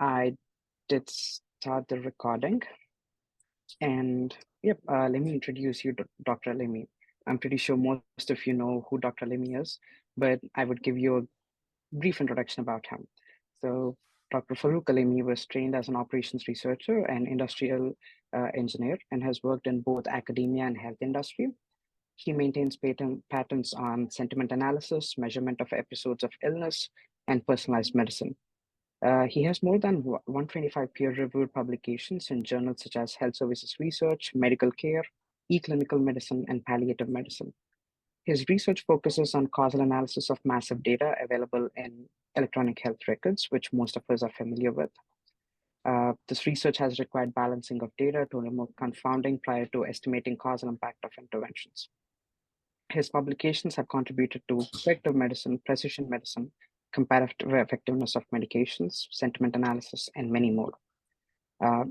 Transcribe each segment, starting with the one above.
I did start the recording, and yep, let me introduce you to Dr. Alemi. I'm pretty sure most of you know who Dr. Alemi is, but I would give you a brief introduction about him. So, Dr. Farrokh Alemi was trained as an operations researcher and industrial engineer and has worked in both academia and health industry. He maintains patents on sentiment analysis, measurement of episodes of illness, and personalized medicine. He has more than 125 peer-reviewed publications in journals such as Health Services Research, Medical Care, eClinical Medicine, and Palliative Medicine. His research focuses on causal analysis of massive data available in electronic health records, which most of us are familiar with. This research has required balancing of data to remove confounding prior to estimating causal impact of interventions. His publications have contributed to predictive medicine, precision medicine, comparative effectiveness of medications, sentiment analysis, and many more.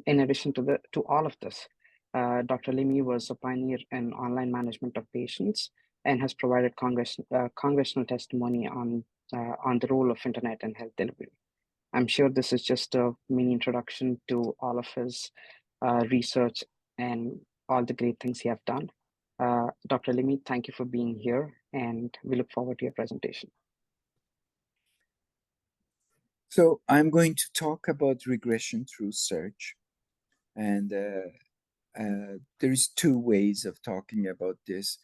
In addition to all of this, Dr. Limi was a pioneer in online management of patients and has provided congressional testimony on the role of internet in health delivery. I'm sure this is just a mini introduction to all of his research and all the great things he have done. Dr. Limi, thank you for being here, and we look forward to your presentation. So I'm going to talk about regression through search. And there is two ways of talking about this.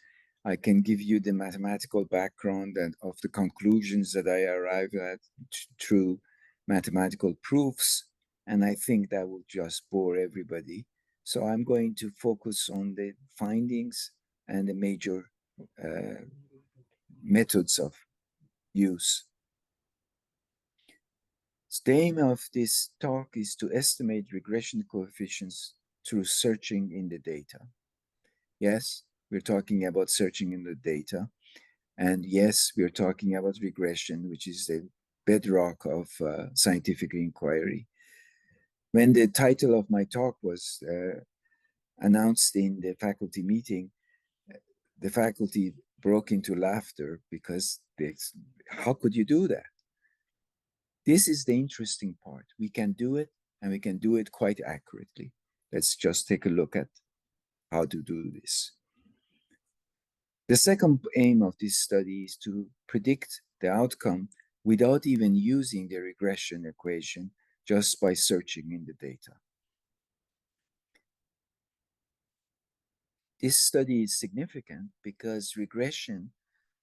I can give you the mathematical background and of the conclusions that I arrive at through mathematical proofs. And I think that will just bore everybody. So I'm going to focus on the findings and the major methods of use. The aim of this talk is to estimate regression coefficients through searching in the data. Yes, we're talking about searching in the data. And yes, we're talking about regression, which is the bedrock of scientific inquiry. When the title of my talk was announced in the faculty meeting, the faculty broke into laughter because how could you do that? This is the interesting part. We can do it, and we can do it quite accurately. Let's just take a look at how to do this. The second aim of this study is to predict the outcome without even using the regression equation, just by searching in the data. This study is significant because regression,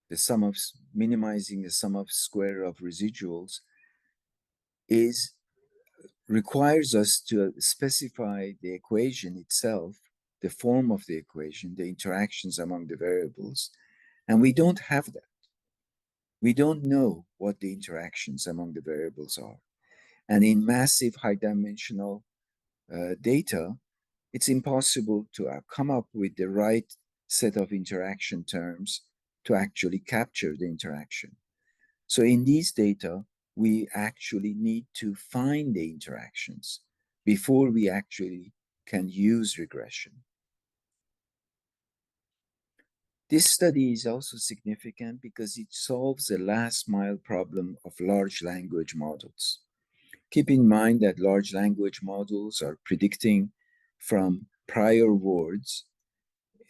the sum of minimizing the sum of square of residuals, requires us to specify the equation itself, the form of the equation, the interactions among the variables, and we don't have that. We don't know what the interactions among the variables are. And in massive high-dimensional data, it's impossible to come up with the right set of interaction terms to actually capture the interaction. So in these data, we actually need to find the interactions before we actually can use regression. This study is also significant because it solves the last mile problem of large language models. Keep in mind that large language models are predicting from prior words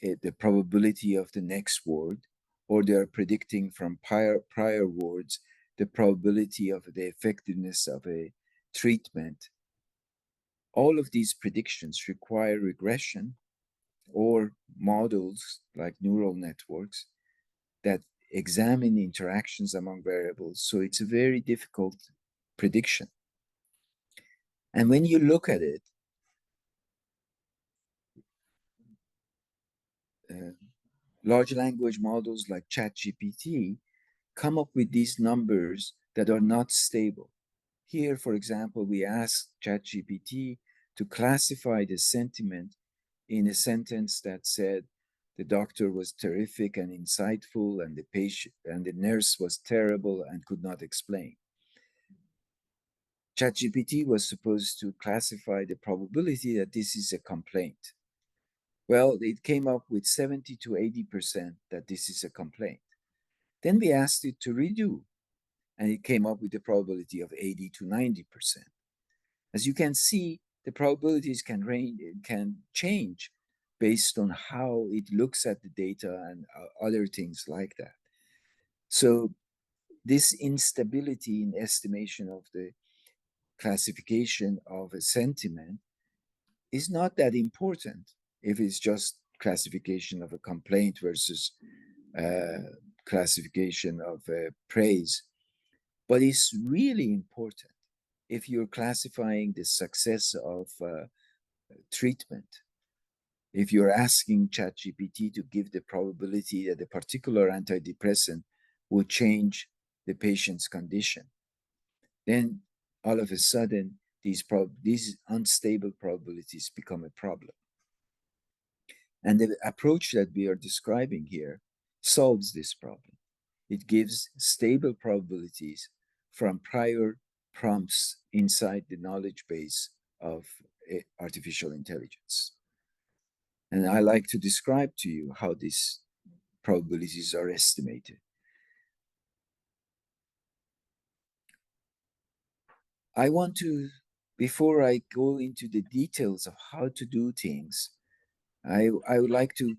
the probability of the next word, or they are predicting from prior words the probability of the effectiveness of a treatment. All of these predictions require regression or models like neural networks that examine interactions among variables. So it's a very difficult prediction. And when you look at it, large language models like ChatGPT come up with these numbers that are not stable. Here, for example, we asked ChatGPT to classify the sentiment in a sentence that said the doctor was terrific and insightful, and the patient and the nurse was terrible and could not explain. ChatGPT was supposed to classify the probability that this is a complaint. Well, it came up with 70 to 80% that this is a complaint. Then we asked it to redo, and it came up with a probability of 80 to 90%. As you can see, the probabilities can change based on how it looks at the data and other things like that. So this instability in estimation of the classification of a sentiment is not that important if it's just classification of a complaint versus classification of praise. But it's really important if you're classifying the success of treatment. If you're asking ChatGPT to give the probability that a particular antidepressant will change the patient's condition, then all of a sudden these unstable probabilities become a problem. And the approach that we are describing here solves this problem. It gives stable probabilities from prior prompts inside the knowledge base of artificial intelligence. And I like to describe to you how these probabilities are estimated. I want to, before I go into the details of how to do things, I would like to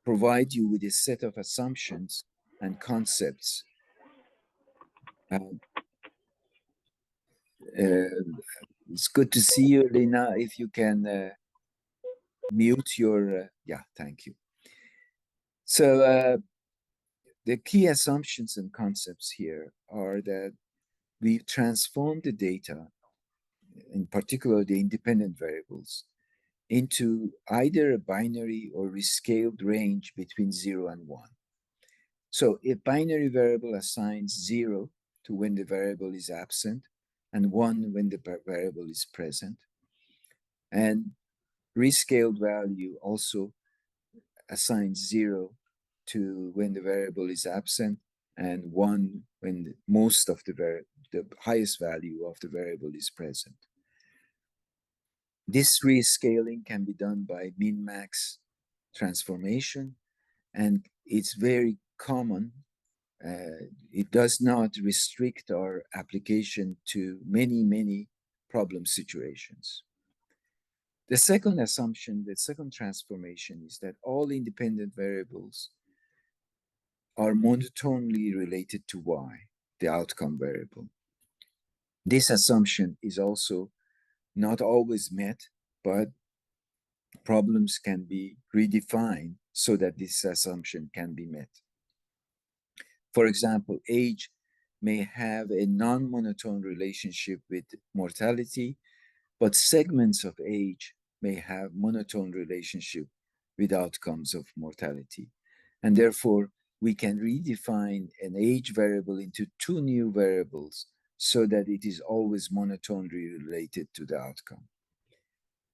provide you with a set of assumptions and concepts. Uh, it's good to see you, Lina. If you can mute your, yeah, thank you. So the key assumptions and concepts here are that we transform the data, in particular the independent variables, into either a binary or rescaled range between 0 and 1. So a binary variable assigns 0 to when the variable is absent and 1 when the variable is present. And rescaled value also assigns 0 to when the variable is absent and 1 when most of the highest value of the variable is present. This rescaling can be done by min-max transformation, and it's very common. It does not restrict our application to many problem situations. The second assumption, the second transformation, is that all independent variables are monotonely related to y, the outcome variable. This assumption is also not always met, but problems can be redefined so that this assumption can be met. For example, age may have a non-monotone relationship with mortality, but segments of age may have monotone relationship with outcomes of mortality. And therefore, we can redefine an age variable into two new variables so that it is always monotonely related to the outcome.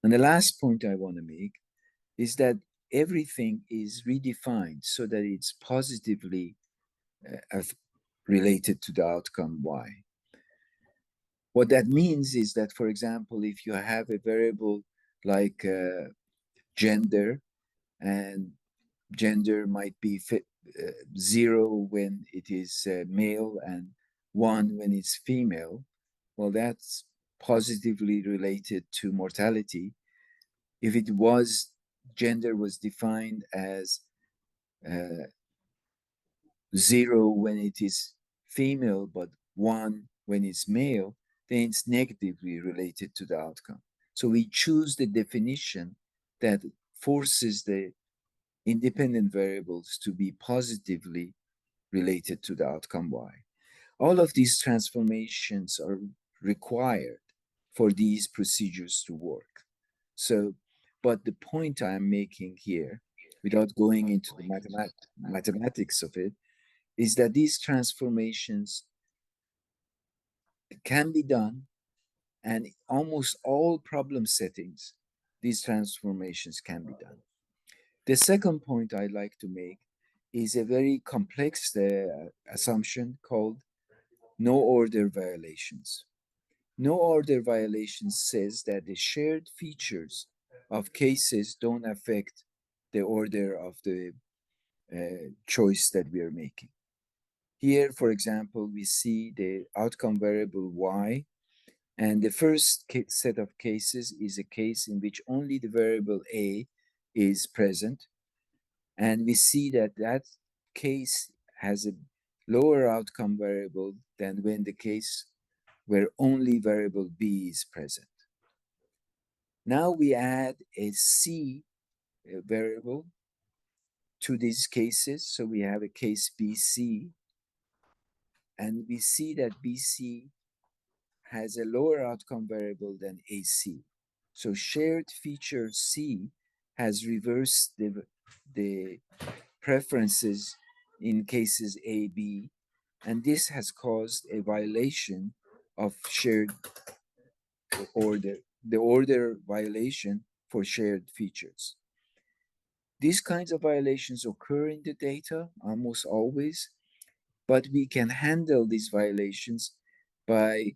And the last point I want to make is that everything is redefined so that it's positively related to the outcome y. What that means is that, for example, if you have a variable like gender, and gender might be 0 when it is male and 1 when it's female, well, that's positively related to mortality. If it was, gender was defined as 0 when it is female, but 1 when it's male, then it's negatively related to the outcome. So we choose the definition that forces the independent variables to be positively related to the outcome y. All of these transformations are required for these procedures to work. So, but the point I'm making here, without going into the mathematics of it, is that these transformations can be done, and almost all problem settings, these transformations can be done. The second point I'd like to make is a very complex assumption called no order violations. No order violations says that the shared features of cases don't affect the order of the choice that we are making. Here, for example, we see the outcome variable y And the first set of cases is a case in which only the variable a is present. And we see that that case has a lower outcome variable than when the case where only variable b is present. Now we add a c variable to these cases. So we have a case bc, and we see that bc has a lower outcome variable than AC. So shared feature C has reversed the preferences in cases A, B, and this has caused a violation of shared order, the order violation for shared features. These kinds of violations occur in the data almost always, but we can handle these violations by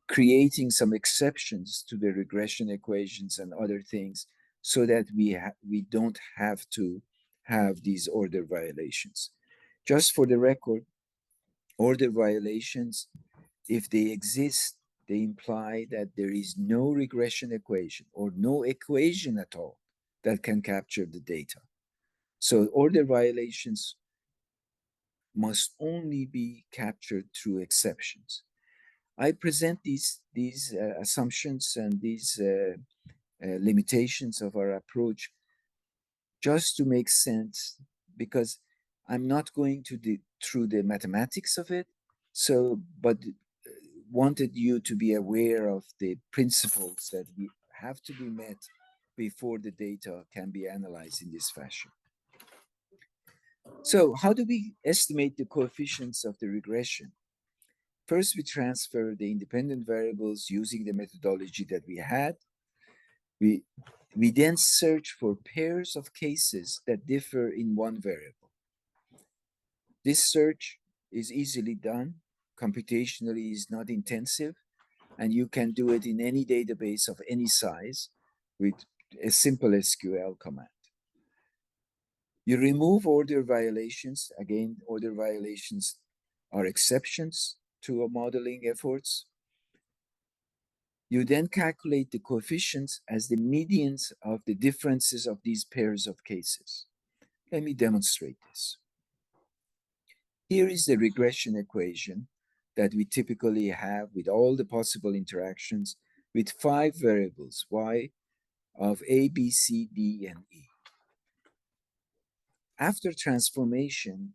creating some exceptions to the regression equations and other things so that we don't have to have these order violations. Just for the record, order violations, if they exist, they imply that there is no regression equation or no equation at all that can capture the data. So order violations must only be captured through exceptions. I present these assumptions and these limitations of our approach just to make sense, because I'm not going to through the mathematics of it. So, but wanted you to be aware of the principles that we have to be met before the data can be analyzed in this fashion. So, how do we estimate the coefficients of the regression? First, we transfer the independent variables using the methodology that we had. We, we then search for pairs of cases that differ in one variable. This search is easily done, computationally is not intensive, and you can do it in any database of any size with a simple SQL command. You remove order violations. Again, order violations are exceptions to our modeling efforts. You then calculate the coefficients as the medians of the differences of these pairs of cases. Let me demonstrate this. Here is the regression equation that we typically have with all the possible interactions with 5 variables, y, of a, b, c, d, and e. After transformation,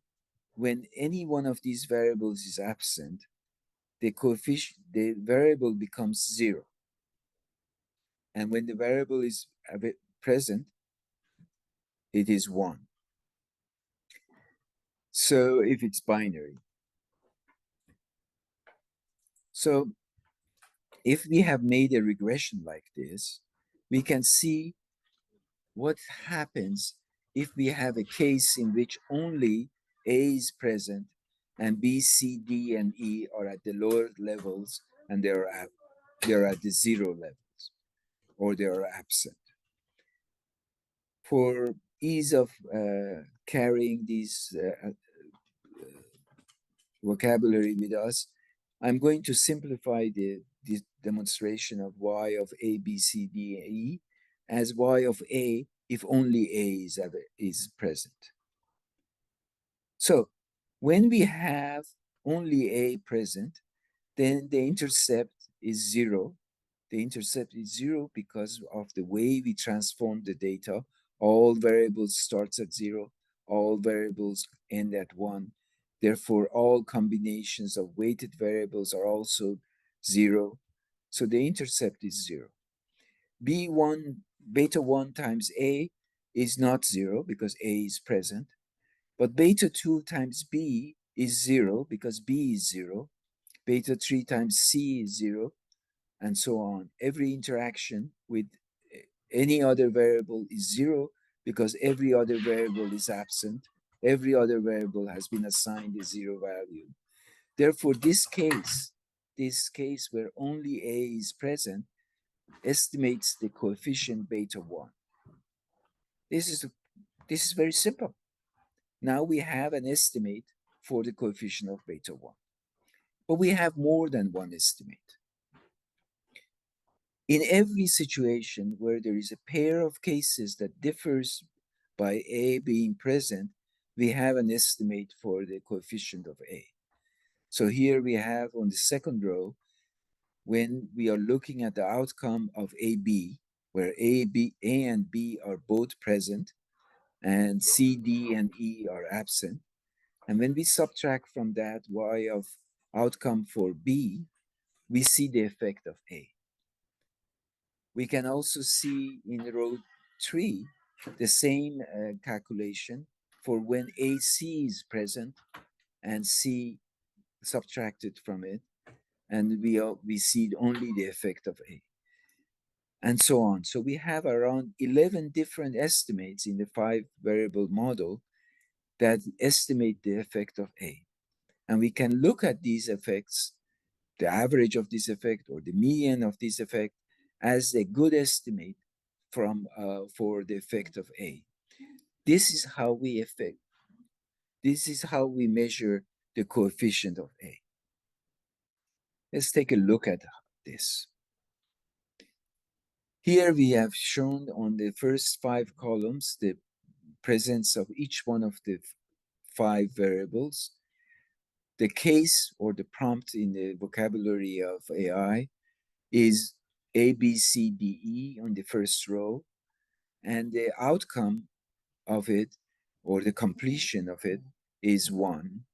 when any one of these variables is absent, the variable becomes 0. And when the variable is present, it is 1. So if it's binary. So if we have made a regression like this, we can see what happens if we have a case in which only A is present and B, C, D, and E are at the lower levels and they're at the 0 levels, or they are absent. For ease of carrying these vocabulary with us, I'm going to simplify the demonstration of y of a, b, c, d, and e as y of a if only a is present. So when we have only a present, then the intercept is 0. The intercept is 0 because of the way we transform the data. All variables starts at 0, all variables end at 1. Therefore, all combinations of weighted variables are also 0. So the intercept is 0. B1, beta 1 times A is not 0 because A is present. But beta 2 times B is 0 because B is 0. Beta 3 times C is 0, and so on. Every interaction with any other variable is 0 because every other variable is absent. Every other variable has been assigned a 0 value. Therefore, this case where only A is present, estimates the coefficient beta 1. This is very simple. Now we have an estimate for the coefficient of beta 1. but we have more than one estimate. In every situation where there is a pair of cases that differs by A being present, we have an estimate for the coefficient of A. So here we have on the second row, when we are looking at the outcome of AB, where A and B are both present, and C, D, and E are absent. And when we subtract from that Y of outcome for B, we see the effect of A. We can also see in row 3 the same calculation for when AC is present and C subtracted from it, and we see only the effect of A, and so on. So we have around 11 different estimates in the 5-variable model that estimate the effect of A. And we can look at these effects, the average of this effect or the median of this effect, as a good estimate for the effect of A. This is how we measure the coefficient of A. Let's take a look at this. Here we have shown on the first 5 columns the presence of each one of the 5 variables. The case or the prompt in the vocabulary of AI is A, B, C, D, E on the first row, and the outcome of it or the completion of it is 1.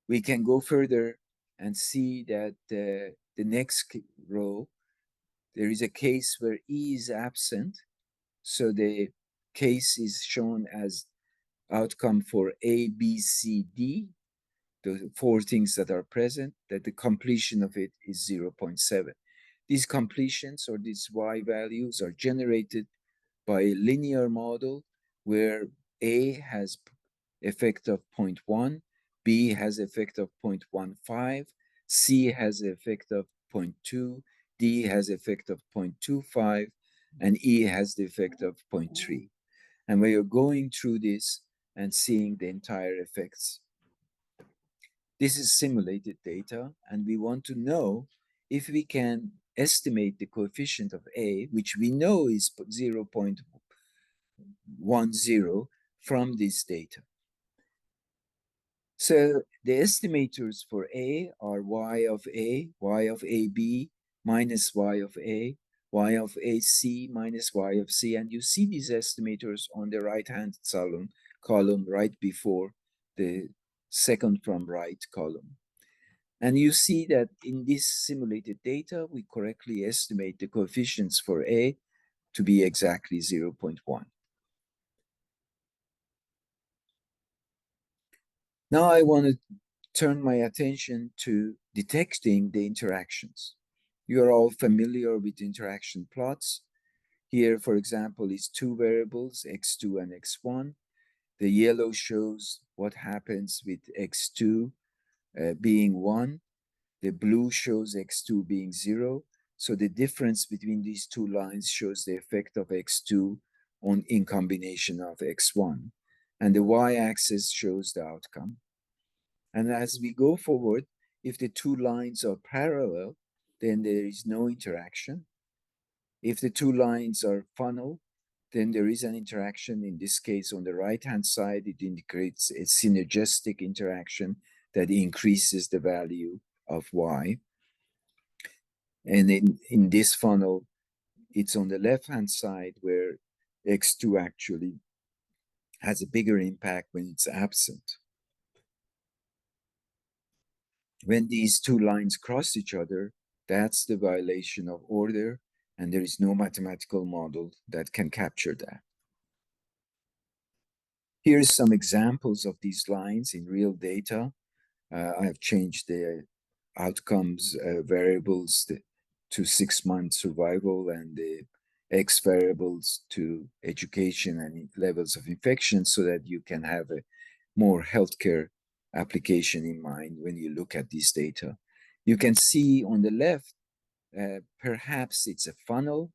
We can go further and see that the next row, there is a case where E is absent. So the case is shown as outcome for A, B, C, D, the 4 things that are present, that the completion of it is 0.7. These completions or these Y values are generated by a linear model where A has effect of 0.1, B has effect of 0.15, C has effect of 0.2, D has effect of 0.25, and E has the effect of 0.3. And we are going through this and seeing the entire effects. This is simulated data, and we want to know if we can estimate the coefficient of A, which we know is 0.10 from this data. So the estimators for A are Y of A, Y of AB minus Y of A, Y of AC minus Y of C. And you see these estimators on the right-hand column right before the second from right column. And you see that in this simulated data, we correctly estimate the coefficients for A to be exactly 0.1. Now I want to turn my attention to detecting the interactions. You are all familiar with interaction plots. Here, for example, is 2 variables, x2 and x1. The yellow shows what happens with x2 being 1. The blue shows x2 being 0. So the difference between these 2 lines shows the effect of x2 in combination of x1. And the y-axis shows the outcome. And as we go forward, if the 2 lines are parallel, then there is no interaction. If the 2 lines are funnel, then there is an interaction. In this case, on the right-hand side, it indicates a synergistic interaction that increases the value of y. And in this funnel, it's on the left-hand side where x2 actually has a bigger impact when it's absent. When these 2 lines cross each other, that's the violation of order, and there is no mathematical model that can capture that. Here's some examples of these lines in real data. I have changed the outcomes variables to 6-month survival and the X variables to education and levels of infection so that you can have a more healthcare application in mind when you look at these data. You can see on the left, perhaps it's a funnel,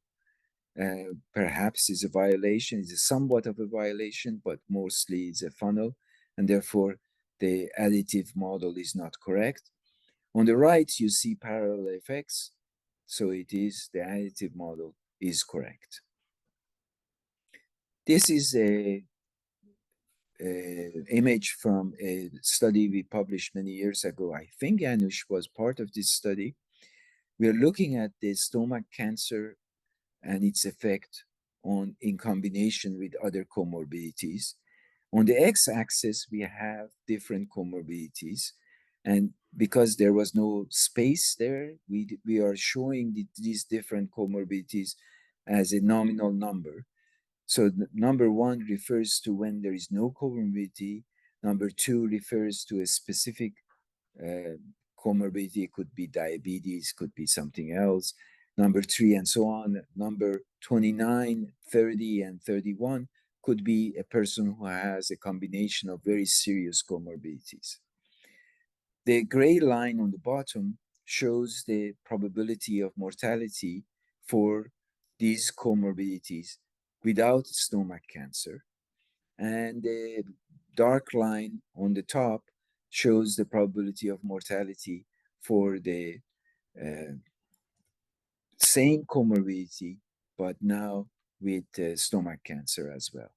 perhaps it's a violation, it's somewhat of a violation, but mostly it's a funnel, and therefore the additive model is not correct. On the right, you see parallel effects. So it is the additive model is correct. This is a image from a study we published many years ago. I think Janusz was part of this study. We are looking at the stomach cancer and its effect on in combination with other comorbidities. On the x-axis, we have different comorbidities. And because there was no space there, we are showing these different comorbidities as a nominal number. So number one refers to when there is no comorbidity. Number two refers to a specific uh, comorbidity. It could be diabetes, could be something else. Number three, and so on. Number 29, 30, and 31 could be a person who has a combination of very serious comorbidities. The gray line on the bottom shows the probability of mortality for these comorbidities without stomach cancer. And the dark line on the top shows the probability of mortality for the uh, same comorbidity, but now with stomach cancer as well.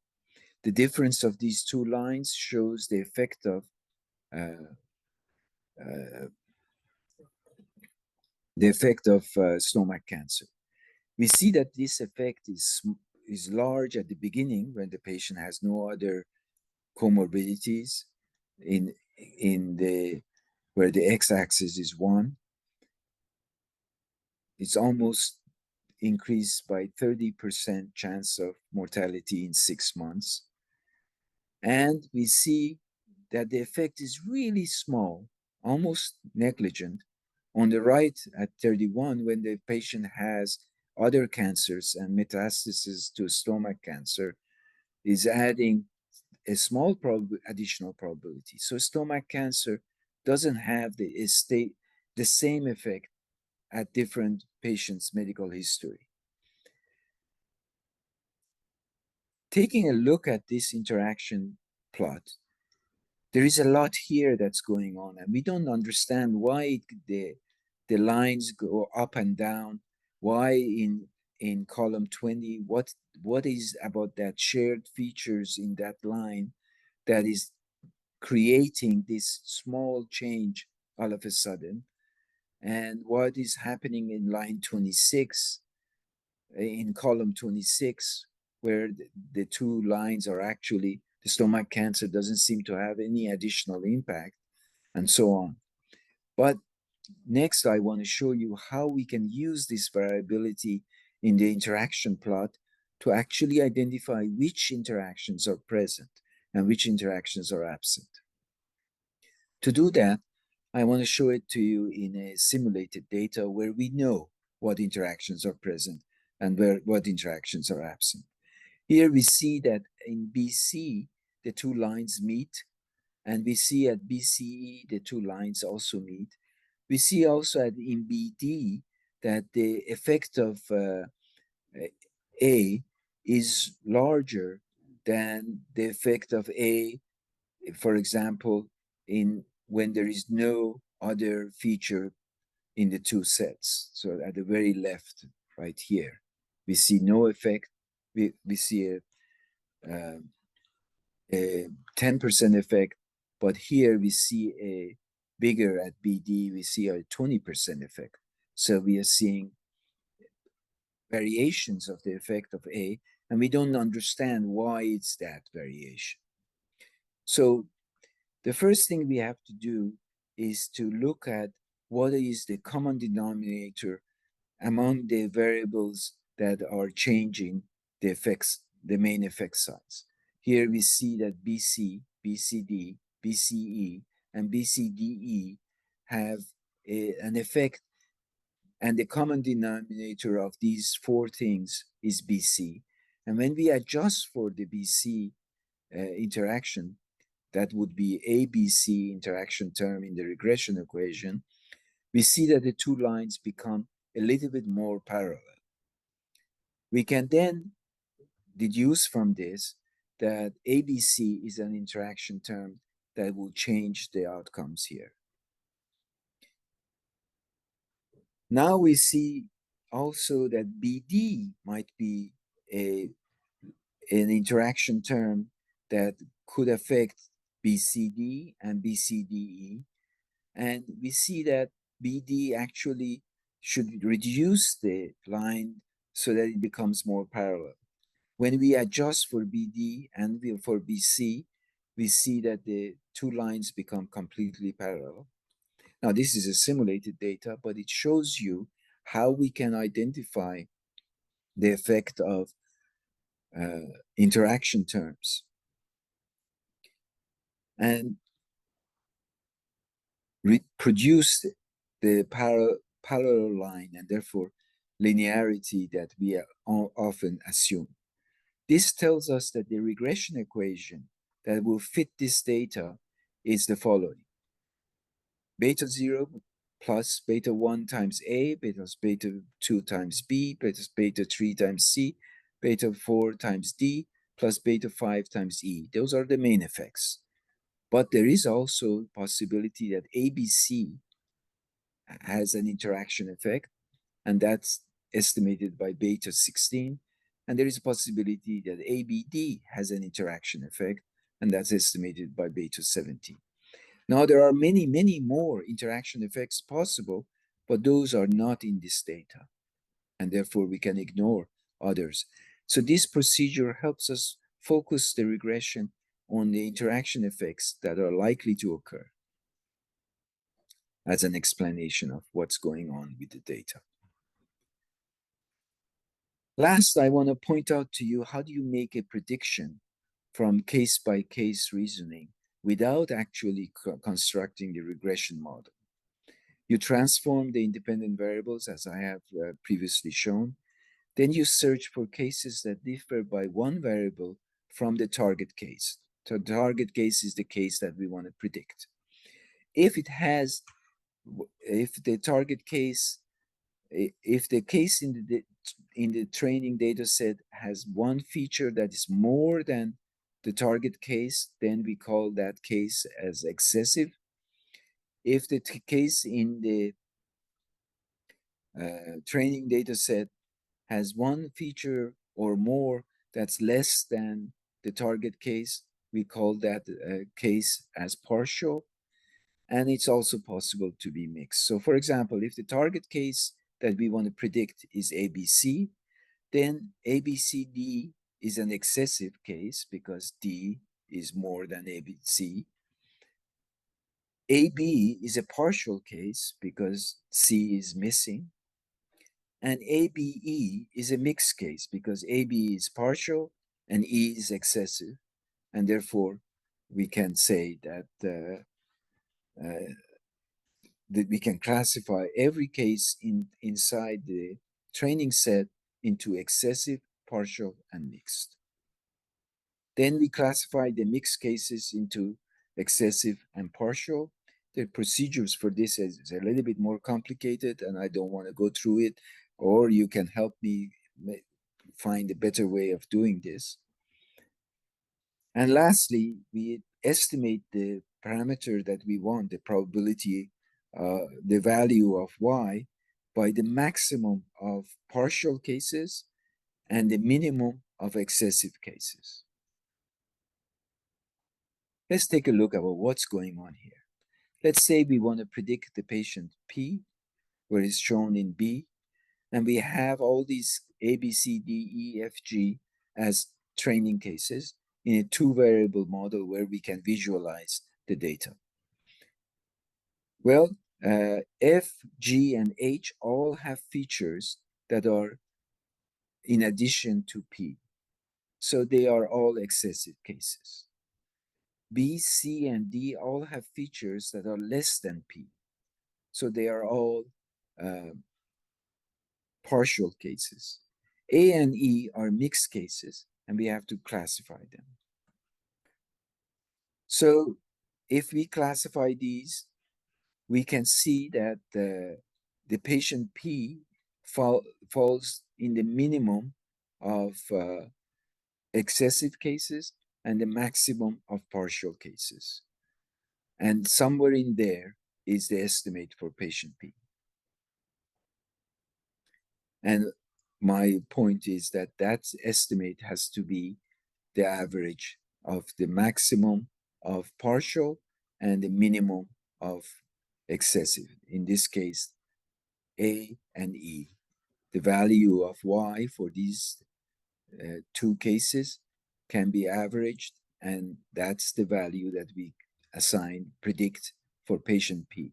The difference of these two lines shows the effect of uh, uh, stomach cancer. We see that this effect is large at the beginning when the patient has no other comorbidities in the where the x-axis is 1. It's almost increased by 30% chance of mortality in 6 months. And we see that the effect is really small, almost negligent. On the right at 31, when the patient has other cancers and metastasis to stomach cancer, is adding a small additional probability. So stomach cancer doesn't have the same effect at different patients' medical history. Taking a look at this interaction plot, there is a lot here that's going on, and we don't understand why the lines go up and down, why in column 20, what is about that shared features in that line that is creating this small change all of a sudden, and what is happening in line 26, in column 26, where the two lines are actually the stomach cancer doesn't seem to have any additional impact, and so on. But next, I want to show you how we can use this variability in the interaction plot to actually identify which interactions are present and which interactions are absent. To do that, I want to show it to you in a simulated data where we know what interactions are present and what interactions are absent. Here we see that in BC, the two lines meet, and we see at BCE, the two lines also meet. We see also in BD that the effect of A is larger than the effect of A, for example, in when there is no other feature in the two sets. So at the very left, right here, we see no effect. We see a 10% effect, but here we see a bigger at BD, we see a 20% effect. So we are seeing variations of the effect of A, and we don't understand why it's that variation. So the first thing we have to do is to look at what is the common denominator among the variables that are changing the effects, the main effect size. Here we see that BC, BCD, BCE, and BCDE have an effect, and the common denominator of these four things is BC. And when we adjust for the BC interaction, that would be ABC interaction term in the regression equation, we see that the two lines become a little bit more parallel. We can then deduce from this that ABC is an interaction term that will change the outcomes here. Now we see also that BD might be a, an interaction term that could affect BCD and BCDE. And we see that BD actually should reduce the line so that it becomes more parallel. When we adjust for BD and for BC, we see that the two lines become completely parallel. Now, this is a simulated data, but it shows you how we can identify the effect of interaction terms and produce the parallel line and therefore linearity that we often assume. This tells us that the regression equation that will fit this data is the following: beta 0 plus beta 1 times A, beta 2 times B, beta 3 times C, beta 4 times D, plus beta 5 times E. Those are the main effects. But there is also possibility that ABC has an interaction effect, and that's estimated by beta 16. And there is a possibility that ABD has an interaction effect, and that's estimated by beta 17. Now, there are many, many more interaction effects possible, but those are not in this data, and therefore we can ignore others. So this procedure helps us focus the regression on the interaction effects that are likely to occur as an explanation of what's going on with the data. Last, I want to point out to you, how do you make a prediction from case-by-case reasoning without actually constructing the regression model? You transform the independent variables, as I have previously shown. Then you search for cases that differ by one variable from the target case. So the target case is the case that we want to predict. If it has, if the target case, if the case in the training data set has one feature that is more than the target case, then we call that case as excessive. If the case in the training data set has one feature or more that's less than the target case, we call that case as partial. And it's also possible to be mixed. So for example, if the target case that we want to predict is ABC, then ABCD is an excessive case because D is more than ABC. AB is a partial case because C is missing. And ABE is a mixed case because AB is partial and E is excessive. And therefore, we can say that, that we can classify every case inside the training set into excessive, partial, and mixed. Then we classify the mixed cases into excessive and partial. The procedures for this is a little bit more complicated, and I don't want to go through it, or you can help me find a better way of doing this. And lastly, we estimate the parameter that we want, the probability, the value of y, by the maximum of partial cases and the minimum of excessive cases. Let's take a look at what's going on here. Let's say we want to predict the patient P, where it's shown in B, and we have all these A, B, C, D, E, F, G as training cases in a two-variable model where we can visualize the data. Well, F, G, and H all have features that are in addition to P. So they are all excessive cases. B, C, and D all have features that are less than P. So they are all partial cases. A and E are mixed cases, and we have to classify them. So if we classify these, we can see that the patient P falls in the minimum of excessive cases and the maximum of partial cases. And somewhere in there is the estimate for patient P. And my point is that that estimate has to be the average of the maximum of partial and the minimum of excessive. In this case, A and E. The value of Y for these two cases can be averaged, and that's the value that we predict for patient P.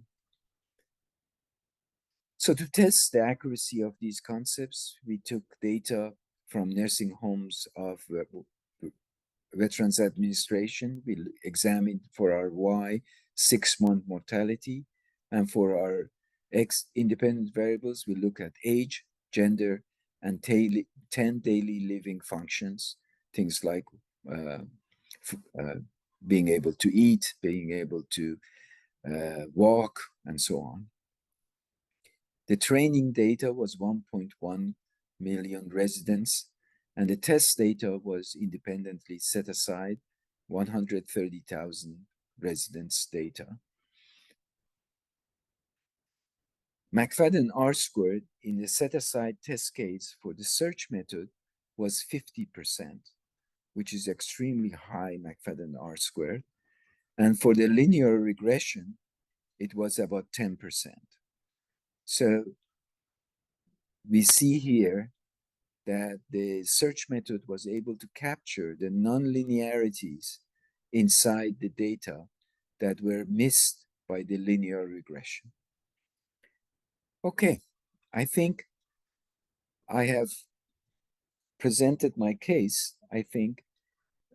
So to test the accuracy of these concepts, we took data from nursing homes of Veterans Administration. We examined for our Y 6-month mortality, and for our X independent variables, we look at age, gender, and 10 daily living functions, things like uh, being able to eat, being able to walk, and so on. The training data was 1.1 million residents, and the test data was independently set aside, 130,000 residents' data. McFadden R-squared in the set-aside test case for the search method was 50%, which is extremely high McFadden R-squared. And for the linear regression, it was about 10%. So we see here that the search method was able to capture the nonlinearities inside the data that were missed by the linear regression. Okay, I think I have presented my case, I think,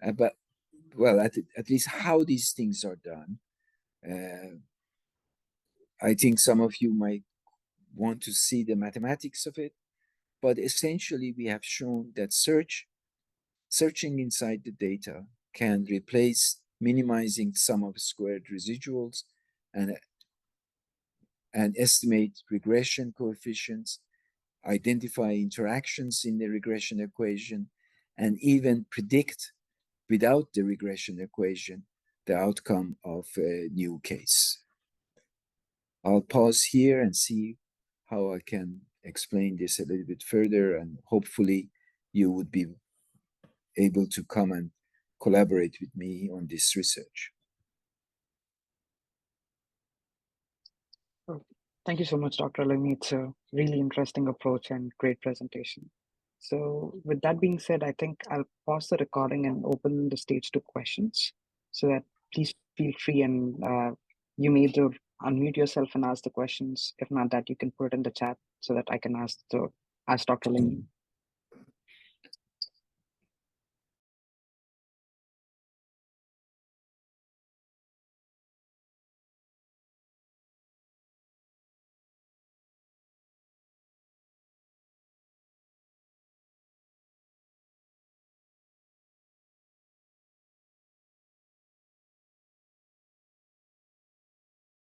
about, well, at least how these things are done. I think some of you might want to see the mathematics of it, but essentially we have shown that searching inside the data can replace minimizing sum of squared residuals and estimate regression coefficients, identify interactions in the regression equation, and even predict without the regression equation the outcome of a new case. I'll pause here and see how I can explain this a little bit further, and hopefully you would be able to come and collaborate with me on this research. Oh, thank you so much, Dr. Alemi. It's a really interesting approach and great presentation. So with that being said, I think I'll pause the recording and open the stage to questions, so that please feel free, and you may either unmute yourself and ask the questions. If not that, you can put it in the chat so that I can ask Dr. Alemi.